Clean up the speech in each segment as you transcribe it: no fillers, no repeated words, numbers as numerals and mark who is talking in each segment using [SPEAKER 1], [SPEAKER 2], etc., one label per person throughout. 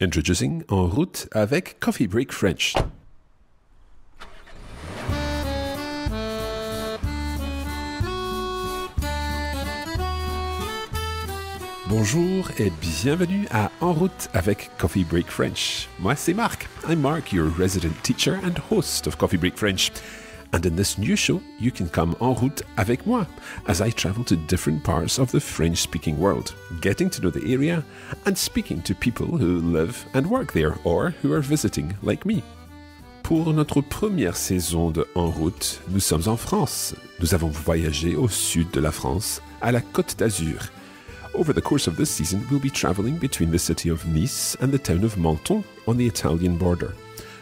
[SPEAKER 1] Introducing En route avec Coffee Break French. Bonjour et bienvenue à En route avec Coffee Break French. Moi, c'est Marc. I'm Mark, your resident teacher and host of Coffee Break French. And in this new show, you can come en route avec moi as I travel to different parts of the French-speaking world, getting to know the area and speaking to people who live and work there or who are visiting like me. Pour notre première saison de En route, nous sommes en France. Nous avons voyagé au sud de la France, à la Côte d'Azur. Over the course of this season, we'll be travelling between the city of Nice and the town of Menton on the Italian border.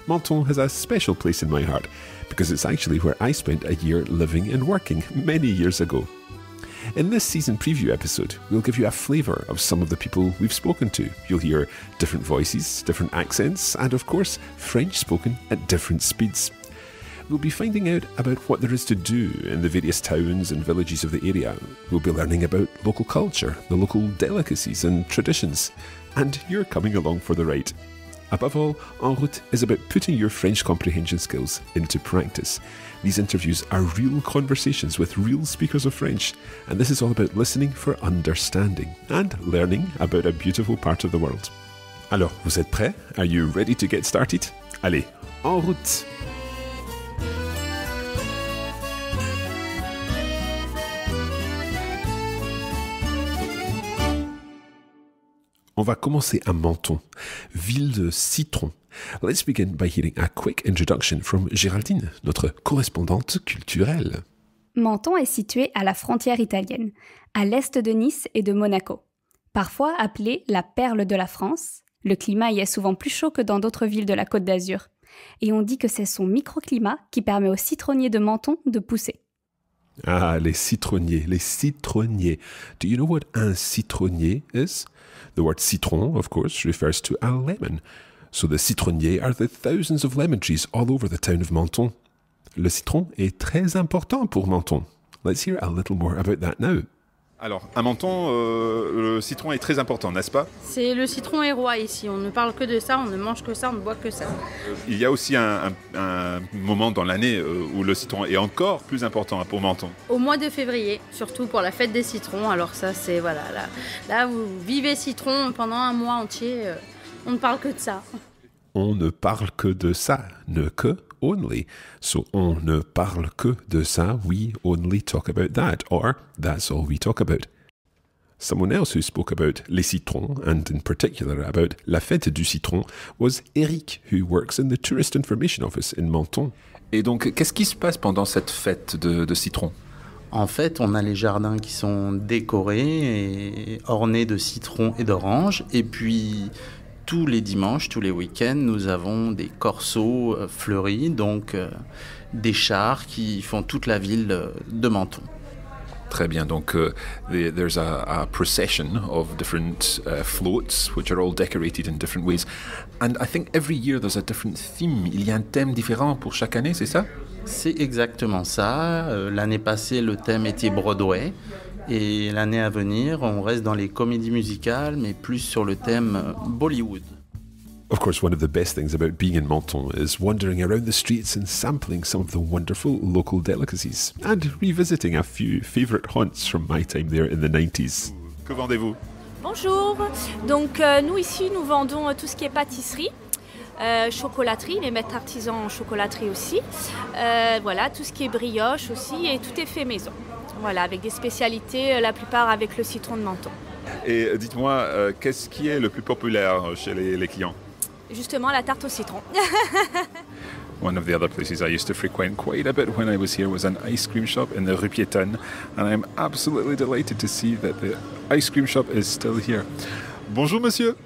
[SPEAKER 1] Menton has a special place in my heart because it's actually where I spent a year living and working many years ago. In this season preview episode, we'll give you a flavour of some of the people we've spoken to. You'll hear different voices, different accents, and of course, French spoken at different speeds. We'll be finding out about what there is to do in the various towns and villages of the area. We'll be learning about local culture, the local delicacies and traditions. And you're coming along for the ride. Above all, En route is about putting your French comprehension skills into practice. These interviews are real conversations with real speakers of French, and this is all about listening for understanding and learning about a beautiful part of the world. Alors, vous êtes prêts? Are you ready to get started? Allez, en route! On va commencer à Menton, ville de citron. Let's begin by hearing a quick introduction from Géraldine, notre correspondante culturelle.
[SPEAKER 2] Menton est situé à la frontière italienne, à l'est de Nice et de Monaco. Parfois appelée la perle de la France, le climat y est souvent plus chaud que dans d'autres villes de la Côte d'Azur. Et on dit que c'est son microclimat qui permet aux citronniers de Menton de pousser.
[SPEAKER 1] Ah, les citronniers, les citronniers. Do you know what un citronnier is? The word citron, of course, refers to a lemon. So the citronniers are the thousands of lemon trees all over the town of Menton. Le citron est très important pour Menton. Let's hear a little more about that now.
[SPEAKER 3] Alors, à Menton, le citron est très important, n'est-ce pas?
[SPEAKER 4] C'est le citron est roi ici, on ne parle que de ça, on ne mange que ça, on ne boit que ça.
[SPEAKER 3] Il y a aussi un moment dans l'année où le citron est encore plus important pour Menton.
[SPEAKER 4] Au mois de février, surtout pour la fête des citrons, alors ça c'est, voilà, là vous vivez citron pendant un mois entier, on ne parle que de ça.
[SPEAKER 1] On ne parle que de ça, ne que, only. So on ne parle que de ça, we only talk about that, or that's all we talk about. Someone else who spoke about les citrons, and in particular about la fête du citron, was Eric, who works in the Tourist Information Office in Menton.
[SPEAKER 5] Et donc, qu'est-ce qui se passe pendant cette fête de citron?
[SPEAKER 6] En fait, on a les jardins qui sont décorés et ornés de citrons et d'oranges, et puis tous les dimanches, tous les week-ends, nous avons des corsos fleuris, donc des chars qui font toute la ville de Menton.
[SPEAKER 5] Très bien, donc there's a procession of different floats which are all decorated in different ways. And I think every year there's a different theme. Il y a un thème différent pour chaque année, c'est ça?
[SPEAKER 6] C'est exactement ça. L'année passée, le thème était Broadway. Et l'année à venir, on reste dans les comédies musicales, mais plus sur le thème Bollywood.
[SPEAKER 1] Of course, one of the best things about being in Menton is wandering around the streets and sampling some of the wonderful local delicacies, and revisiting a few favourite haunts from my time there in the 90s.
[SPEAKER 3] Que vendez-vous?
[SPEAKER 7] Bonjour, donc nous ici nous vendons tout ce qui est pâtisserie, chocolaterie, les maîtres artisans en chocolaterie aussi, voilà, tout ce qui est brioche aussi et tout est fait maison. Voilà, avec des spécialités, la plupart avec le citron de Menton.
[SPEAKER 3] Et dites-moi, qu'est-ce qui est le plus populaire chez les clients?
[SPEAKER 7] Justement, la tarte au citron.
[SPEAKER 3] One of the other places I used to frequent quite a bit when I was here was an ice cream shop in the Rue Piétonne, and I'm absolutely delighted to see that the ice cream shop is still here. Bonjour monsieur.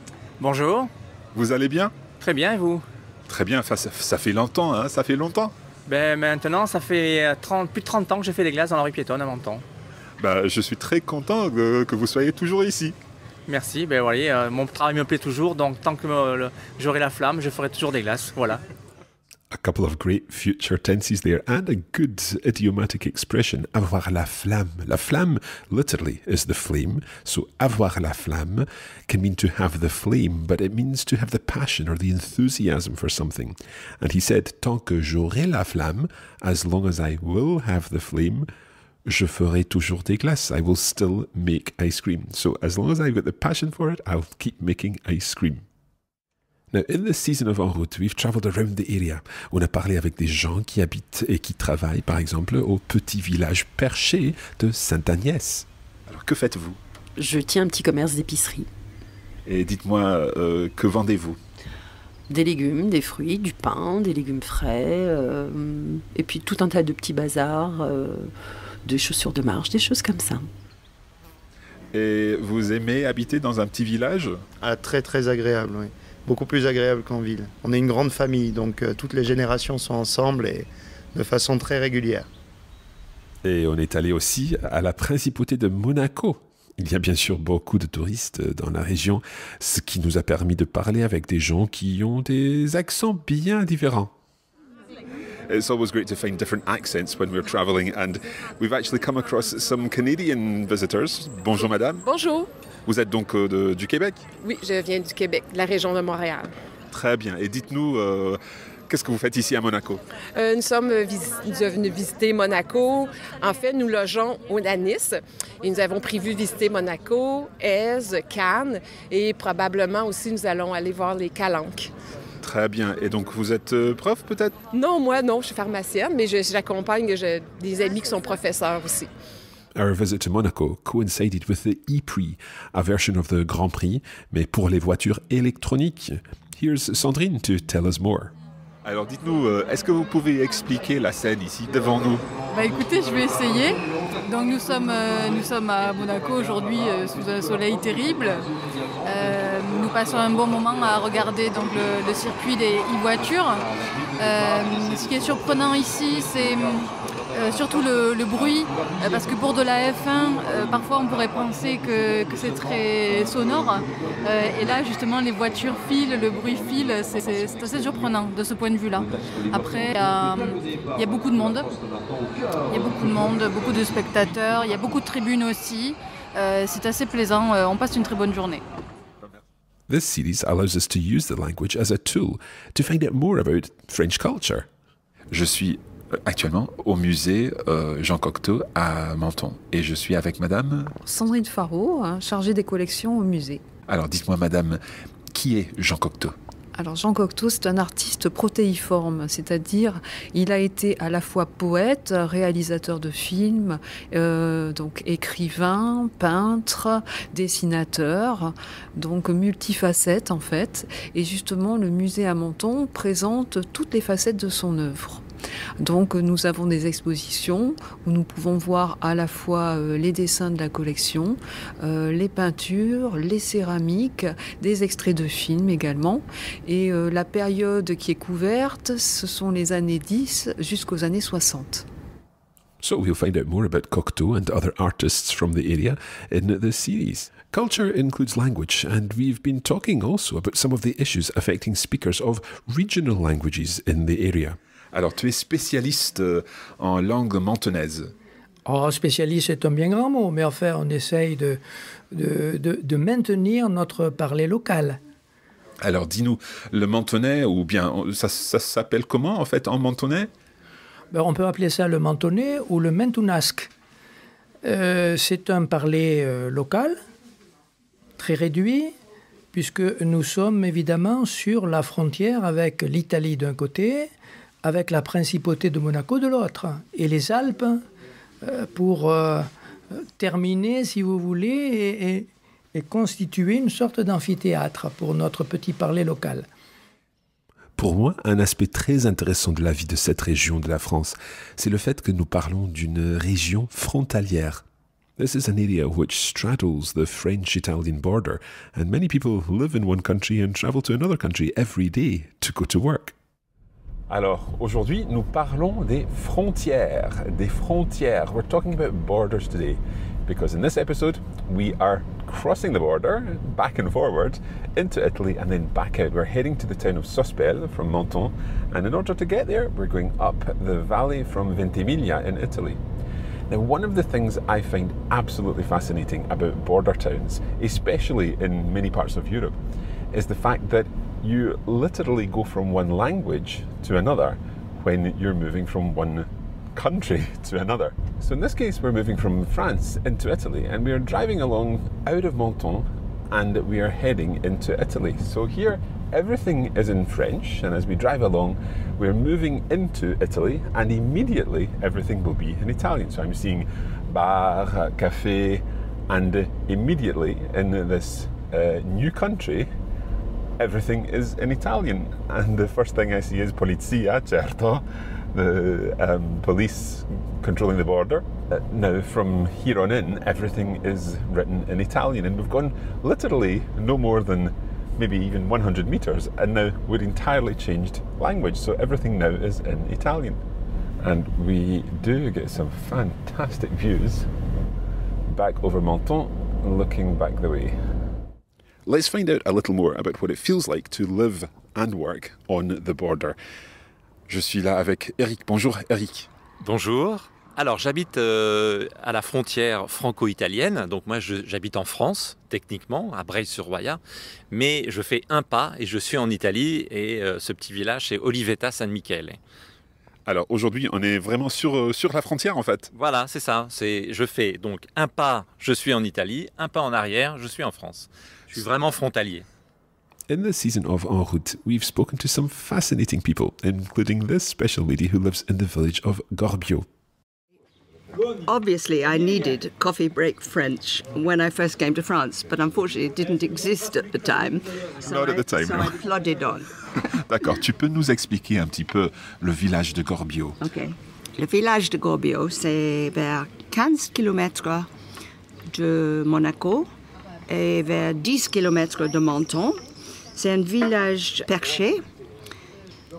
[SPEAKER 8] Bonjour.
[SPEAKER 3] Vous allez bien?
[SPEAKER 8] Très bien, et vous?
[SPEAKER 3] Très bien, ça fait longtemps, hein, ça fait longtemps.
[SPEAKER 8] Ben, maintenant, ça fait plus de 30 ans que je fais des glaces dans la rue Piétonne à Menton.
[SPEAKER 3] Je suis très content que vous soyez toujours ici.
[SPEAKER 8] Merci, ben voilà, mon travail me plaît toujours, donc tant que j'aurai la flamme, je ferai toujours des glaces, voilà.
[SPEAKER 1] A couple of great future tenses there and a good idiomatic expression, avoir la flamme. La flamme literally is the flame, so avoir la flamme can mean to have the flame, but it means to have the passion or the enthusiasm for something. And he said, tant que j'aurai la flamme, as long as I will have the flame, je ferai toujours des glaces. I will still make ice cream. So as long as I've got the passion for it, I'll keep making ice cream. Now, in this season of En Route, we've travelled around the area. On a parlé avec des gens qui habitent et qui travaillent, par exemple, au petit village perché de Sainte-Agnès. Alors, que faites-vous?
[SPEAKER 9] Je tiens un petit commerce d'épicerie.
[SPEAKER 1] Et dites-moi, que vendez-vous?
[SPEAKER 9] Des légumes, des fruits, du pain, des légumes frais, et puis tout un tas de petits bazars, des chaussures de marche, des choses comme ça.
[SPEAKER 1] Et vous aimez habiter dans un petit village?
[SPEAKER 10] Ah, très très agréable, oui. Beaucoup plus agréable qu'en ville. On est une grande famille, donc toutes les générations sont ensemble et de façon très régulière.
[SPEAKER 1] Et on est allé aussi à la principauté de Monaco. Il y a bien sûr beaucoup de touristes dans la région, ce qui nous a permis de parler avec des gens qui ont des accents bien différents. It's always great to find different accents when we're traveling, and we've actually come across some Canadian visitors. Bonjour madame.
[SPEAKER 11] Bonjour.
[SPEAKER 1] Vous êtes donc du Québec?
[SPEAKER 11] Oui, je viens du Québec, de la région de Montréal.
[SPEAKER 1] Très bien. Et dites-nous, qu'est-ce que vous faites ici à Monaco?
[SPEAKER 11] Nous sommes venus visiter Monaco. En fait, nous logeons à Nice et nous avons prévu visiter Monaco, Èze, Cannes et probablement aussi nous allons aller voir les Calanques.
[SPEAKER 1] Très bien. Et donc vous êtes prof peut-être?
[SPEAKER 11] Non, moi non, je suis pharmacienne, mais j'accompagne des amis qui sont professeurs aussi.
[SPEAKER 1] Our visit to Monaco coincided with the e-Prix, a version of the Grand Prix, mais pour les voitures électroniques. Here's Sandrine to tell us more. Alors dites-nous, est-ce que vous pouvez expliquer la scène ici devant nous?
[SPEAKER 12] Écoutez, je vais essayer. Donc nous sommes à Monaco aujourd'hui sous un soleil terrible. Nous passons un bon moment à regarder donc, le circuit des e-voitures. Ce qui est surprenant ici, c'est surtout le bruit, parce que pour de la F1, parfois on pourrait penser que c'est très sonore. Et là, justement, les voitures filent, le bruit file, c'est assez surprenant de ce point de vue-là. Après, il y a beaucoup de monde. Il y a beaucoup de monde, beaucoup de spectateurs, il y a beaucoup de tribunes aussi. C'est assez plaisant, on passe une très bonne journée.
[SPEAKER 1] This series allows us to use the language as a tool to find out more about French culture. Je suis actuellement au musée Jean Cocteau à Menton et je suis avec madame
[SPEAKER 13] Sandrine Faro, chargée des collections au musée.
[SPEAKER 1] Alors dites-moi madame, qui est Jean Cocteau?
[SPEAKER 13] Alors Jean Cocteau, c'est un artiste protéiforme, c'est-à-dire il a été à la fois poète, réalisateur de films, donc écrivain, peintre, dessinateur, donc multifacette en fait. Et justement, le musée à Menton présente toutes les facettes de son œuvre. Donc nous avons des expositions où nous pouvons voir à la fois les dessins de la collection, les peintures, les céramiques, des extraits de films également. Et la période qui est couverte, ce sont les années 10 jusqu'aux années 60.
[SPEAKER 1] So we'll find out more about Cocteau and other artists from the area in this series. Culture includes language, and we've been talking also about some of the issues affecting speakers of regional languages in the area. Alors, tu es spécialiste en langue mentonaise.
[SPEAKER 14] Oh, spécialiste, c'est un bien grand mot, mais enfin, on essaye de maintenir notre parler local.
[SPEAKER 1] Alors, dis-nous, le mentonnais, ou bien, ça s'appelle comment, en fait, en mentonnais?
[SPEAKER 14] On peut appeler ça le mentonnais ou le mentounasque. C'est un parler local, très réduit, puisque nous sommes évidemment sur la frontière avec l'Italie d'un côté, avec la principauté de Monaco de l'autre, et les Alpes, pour terminer, si vous voulez, et constituer une sorte d'amphithéâtre pour notre petit parler local.
[SPEAKER 1] Pour moi, un aspect très intéressant de la vie de cette région de la France, c'est le fait que nous parlons d'une région frontalière. This is an area which straddles the French-Italian border, and many people live in one country and travel to another country every day to go to work. Alors, aujourd'hui, nous parlons des frontières. We're talking about borders today, because in this episode, we are crossing the border, back and forward, into Italy and then back out. We're heading to the town of Sospel from Menton, and in order to get there, we're going up the valley from Ventimiglia in Italy. Now, one of the things I find absolutely fascinating about border towns, especially in many parts of Europe, is the fact that you literally go from one language to another when you're moving from one country to another. So in this case, we're moving from France into Italy, and we are driving along out of Menton and we are heading into Italy. So here, everything is in French, and as we drive along, we're moving into Italy, and immediately everything will be in Italian. So I'm seeing bar, cafe, and immediately in this new country, everything is in Italian. And the first thing I see is polizia, certo, the police controlling the border. Now from here on in, everything is written in Italian, and we've gone literally no more than maybe even 100 meters, and now we're entirely changed language, so everything now is in Italian. And we do get some fantastic views back over Menton, looking back the way. Let's find out a little more about what it feels like to live and work on the border. Je suis là avec Eric. Bonjour Eric.
[SPEAKER 15] Bonjour. Alors j'habite à la frontière franco-italienne, donc moi j'habite en France, techniquement, à Breil-sur-Roya, mais je fais un pas et je suis en Italie, et ce petit village c'est Olivetta San Michele.
[SPEAKER 1] Alors aujourd'hui on est vraiment sur la frontière en fait.
[SPEAKER 15] Voilà, c'est ça, je fais donc un pas, je suis en Italie, un pas en arrière, je suis en France. Je suis vraiment frontalier.
[SPEAKER 1] In this season of En Route, we've spoken to some fascinating people, including this special lady who lives in the village of Gorbio.
[SPEAKER 16] Obviously, I needed Coffee Break French when I first came to France, but unfortunately it didn't exist at the time.
[SPEAKER 1] Not at the time,
[SPEAKER 16] so
[SPEAKER 1] no.
[SPEAKER 16] I plodded on.
[SPEAKER 1] D'accord, tu peux nous expliquer un petit peu le village de Gorbio?
[SPEAKER 16] Ok. Le village de Gorbio, c'est vers 15 km de Monaco et vers 10 km de Menton. C'est un village perché.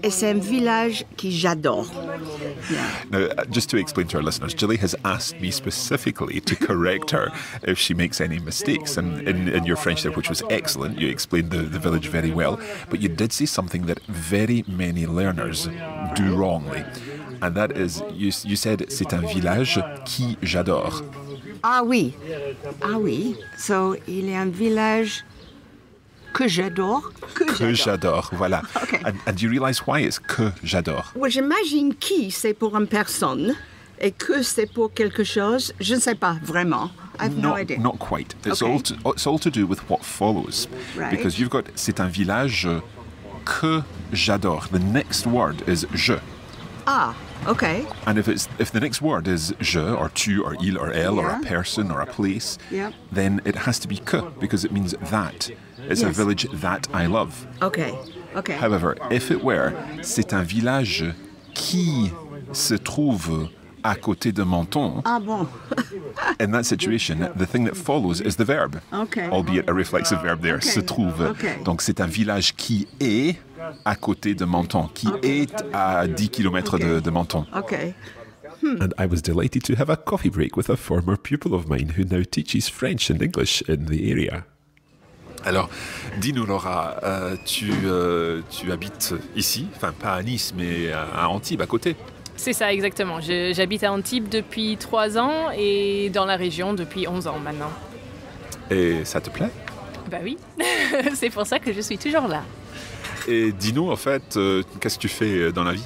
[SPEAKER 16] Et c'est un village que j'adore. Yeah.
[SPEAKER 1] Now, just to explain to our listeners, Julie has asked me specifically to correct her if she makes any mistakes. And in your French there, which was excellent, you explained the village very well. But you did say something that very many learners do wrongly. And that is, you said, c'est un village qui j'adore.
[SPEAKER 16] Ah oui. Ah oui. So, il est un village que j'adore.
[SPEAKER 1] Que j'adore, voilà.
[SPEAKER 16] Okay.
[SPEAKER 1] And do you realize why it's que j'adore?
[SPEAKER 16] Ouais, j'imagine qui c'est pour une personne et que c'est pour quelque chose. Je ne sais pas vraiment. I have no idea.
[SPEAKER 1] Not quite. It's,
[SPEAKER 16] Okay.
[SPEAKER 1] it's all to do with what follows.
[SPEAKER 16] Right.
[SPEAKER 1] Because you've got c'est un village que j'adore. The next word is je.
[SPEAKER 16] Ah, okay.
[SPEAKER 1] And if the next word is je or tu or il or elle or a person or a place,
[SPEAKER 16] Yeah.
[SPEAKER 1] then it has to be que because it means that. It's a
[SPEAKER 16] Yes.
[SPEAKER 1] village that I love.
[SPEAKER 16] Okay. Okay.
[SPEAKER 1] However, if it were c'est un village qui se trouve à côté de Menton,
[SPEAKER 16] Ah bon.
[SPEAKER 1] in that situation, the thing that follows is the verb,
[SPEAKER 16] Okay.
[SPEAKER 1] albeit a reflexive verb there,
[SPEAKER 16] Okay.
[SPEAKER 1] se trouve.
[SPEAKER 16] Okay.
[SPEAKER 1] Donc c'est un village qui est à côté de Menton, qui est à 10 km de Menton.
[SPEAKER 16] Okay.
[SPEAKER 1] And I was delighted to have a coffee break with a former pupil of mine who now teaches French and English in the area. Alors, dis-nous Laura, tu habites ici, enfin pas à Nice, mais à Antibes, à côté.
[SPEAKER 17] C'est ça, exactement. J'habite à Antibes depuis 3 ans et dans la région depuis 11 ans maintenant.
[SPEAKER 1] Et ça te plaît?
[SPEAKER 17] Bah oui, c'est pour ça que je suis toujours là.
[SPEAKER 1] Et dis-nous en fait, qu'est-ce que tu fais dans la vie?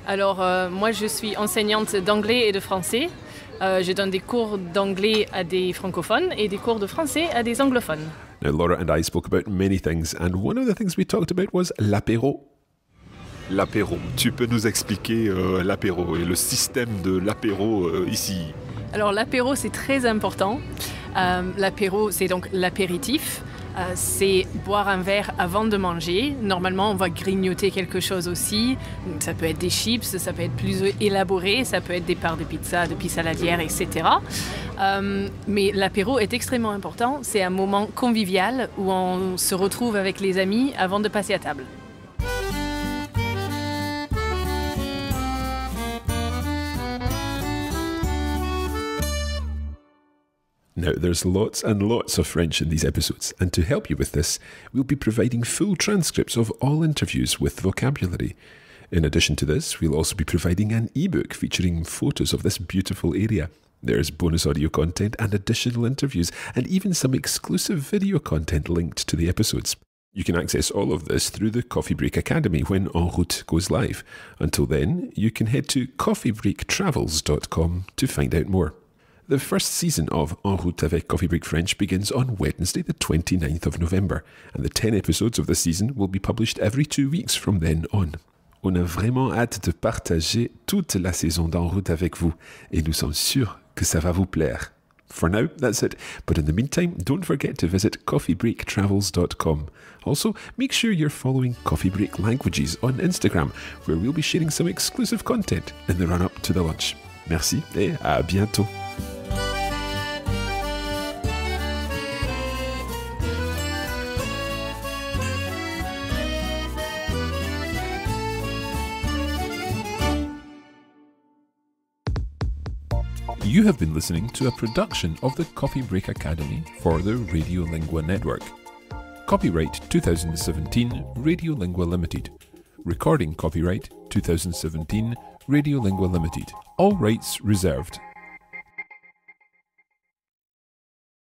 [SPEAKER 17] Alors, moi je suis enseignante d'anglais et de français. Je donne des cours d'anglais à des francophones et des cours de français à des anglophones.
[SPEAKER 1] Now, Laura and I spoke about many things, and one of the things we talked about was l'apéro. L'apéro. Tu peux nous expliquer l'apéro et le système de l'apéro ici?
[SPEAKER 17] Alors, l'apéro, c'est très important. L'apéro, c'est donc l'apéritif. C'est boire un verre avant de manger. Normalement, on va grignoter quelque chose aussi. Ça peut être des chips, ça peut être plus élaboré, ça peut être des parts de pizza, de saladière, etc. Mais l'apéro est extrêmement important. C'est un moment convivial où on se retrouve avec les amis avant de passer à table.
[SPEAKER 1] Now, there's lots and lots of French in these episodes, and to help you with this, we'll be providing full transcripts of all interviews with vocabulary. In addition to this, we'll also be providing an ebook featuring photos of this beautiful area. There's bonus audio content and additional interviews, and even some exclusive video content linked to the episodes. You can access all of this through the Coffee Break Academy when En Route goes live. Until then, you can head to coffeebreaktravels.com to find out more. The first season of En Route avec Coffee Break French begins on Wednesday the 29th of November, and the 10 episodes of the season will be published every 2 weeks from then on. On a vraiment hâte de partager toute la saison d'En Route avec vous, et nous sommes sûrs que ça va vous plaire. For now, that's it. But in the meantime, don't forget to visit coffeebreaktravels.com. Also, make sure you're following Coffee Break Languages on Instagram, where we'll be sharing some exclusive content in the run-up to the lunch. Merci et à bientôt. You have been listening to a production of the Coffee Break Academy for the Radiolingua Network. Copyright 2017 Radiolingua Limited. Recording copyright 2017 Radiolingua Limited. All rights reserved.